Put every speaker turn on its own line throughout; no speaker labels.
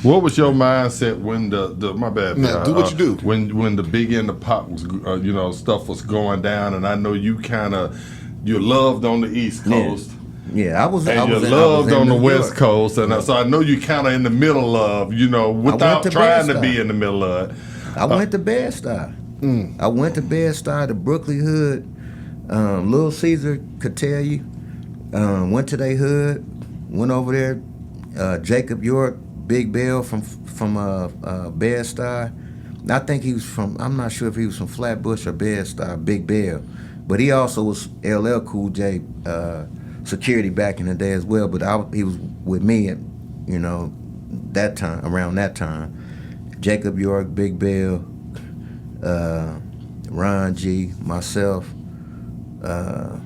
What was your mindset when the my bad?
No, do what you do.
When the Biggie and the Pop was stuff was going down, and I know you loved on the East Coast.
Yeah, I was
loved on the
New
West
York.
Coast, and so I know you kind of in the middle of without trying to be in the middle of it.
I went to Bed-Stuy. I went to Bed-Stuy, the Brooklyn hood. Little Caesar could tell you. Went to their hood. Went over there. Jacob York, Big Bell from Bed-Stuy. I think he was from. I'm not sure if he was from Flatbush or Bed-Stuy. Big Bell, but he also was LL Cool J security back in the day as well. But he was with me at that time, around that time. Jacob York, Big Bell, Ron G, myself. I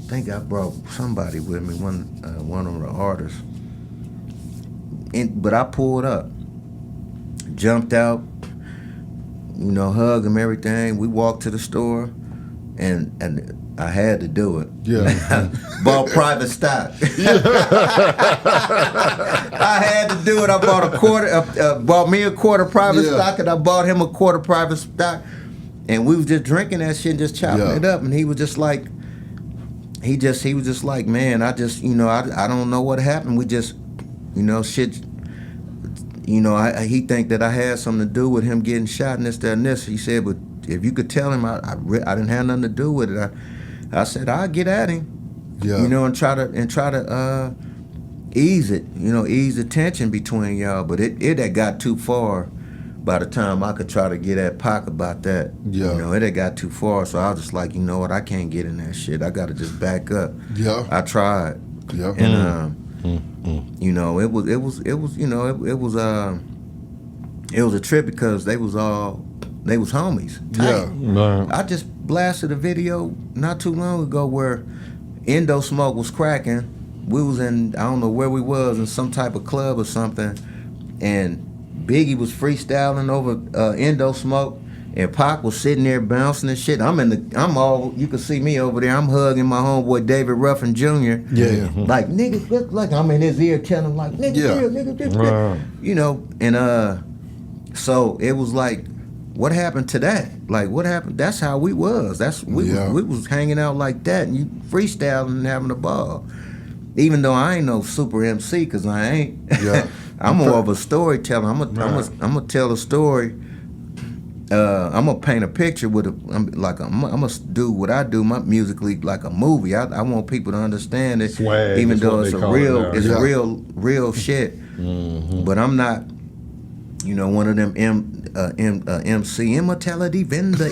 think I brought somebody with me, one of the artists. But I pulled up, jumped out, hugged him, everything. We walked to the store, and I had to do it.
Yeah.
Bought private stock. I had to do it. I bought me a quarter private stock, and I bought him a quarter private stock. And we was just drinking that shit and just chopping it up. And he was just like, he was just like, man, I just, I don't know what happened. We just, shit, he think that I had something to do with him getting shot and this, that, and this. He said, but if you could tell him I didn't have nothing to do with it, I said, I'll get at him, and try to ease it, ease the tension between y'all. But it had got too far by the time I could try to get at Pac about that.
Yeah.
It had got too far, so I was just like, you know what, I can't get in that shit. I got to just back up.
Yeah.
I tried.
Yeah.
And it was a trip because they was homies. Tight.
Yeah.
I just blasted a video not too long ago where Endo Smoke was cracking. We was in, I don't know where we was, in some type of club or something, and Biggie was freestyling over Endo Smoke, and Pac was sitting there bouncing and shit. You can see me over there. I'm hugging my homeboy David Ruffin Jr.
Yeah.
Like, nigga, look like I'm in his ear telling him, like, nigga, and so it was like, what happened to that? Like, what happened? That's how we was. We was hanging out like that, and you freestyling and having a ball. Even though I ain't no super MC, cause I ain't.
Yeah.
I'm more of a storyteller. I'm gonna tell a story. I'm gonna paint a picture with I'm gonna do what I do musically like a movie. I want people to understand it,
swag,
even though it's real shit.
Mm-hmm.
But I'm not, one of them MC immortality vendor.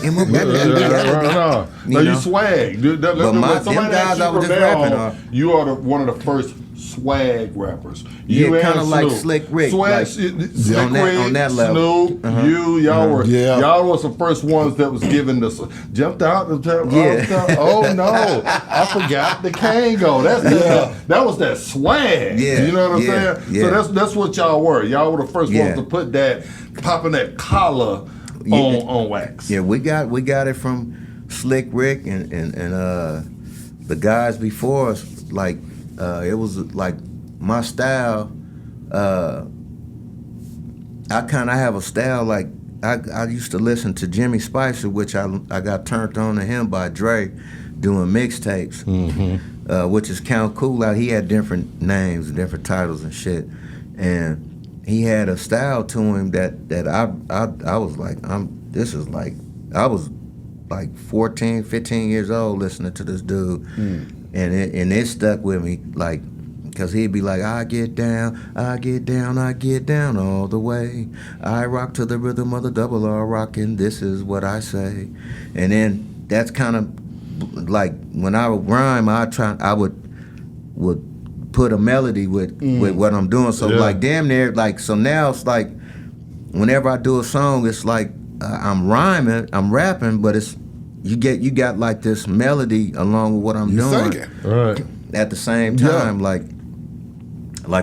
No, you swag.
Them guys I was just rapping.
You are one of the first swag rappers.
You kind of like Slick Rick.
Slick Rick,
on that level.
Snoop, y'all was the first ones that was giving this. Jumped out. Oh no, I forgot the Kango. That was that swag.
Yeah.
You know what I'm saying?
Yeah.
So that's what y'all were. Y'all were the first ones to put that, popping that collar on wax.
Yeah, we got it from Slick Rick and the guys before us. Like, it was like my style. I kind of have a style like I used to listen to Jimmy Spicer, which I got turned on to him by Dre doing mixtapes, which is Count Cool Out. He had different names, different titles and shit, and he had a style to him that I was like, I was like 14, 15 years old listening to this dude, and it stuck with me, like, cause he'd be like, I get down all the way. I rock to the rhythm of the double R rockin', this is what I say. And then that's kind of like, when I would rhyme, I would put a melody with what I'm doing. So like damn near, like, so now it's like, whenever I do a song, it's like I'm rhyming, I'm rapping, but it's, you got like this melody along with what I'm doing.
Singing.
Right.
At the same time, like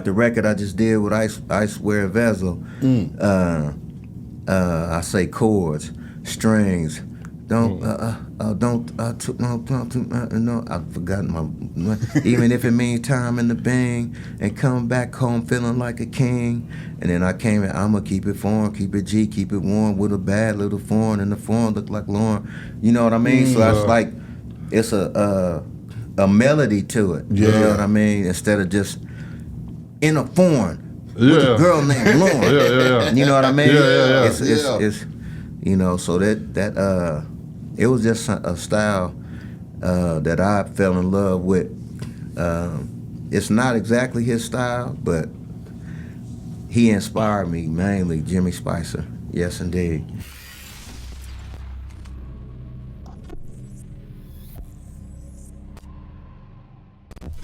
the record I just did with I Swear Vezel, I say chords, strings, don't no, I've forgotten my. Even if it means time in the bing and come back home feeling like a king. And then I came in, I'ma keep it foreign, keep it G, keep it warm with a bad little foreign, and the foreign look like Lauren. You know what I mean? So that's like, it's a melody to it. You know what I mean? Instead of just in a foreign with a girl named Lauren. You know what I mean? It's you know, so that it was just a style that I fell in love with. It's not exactly his style, but he inspired me mainly, Jimmy Spicer. Yes, indeed.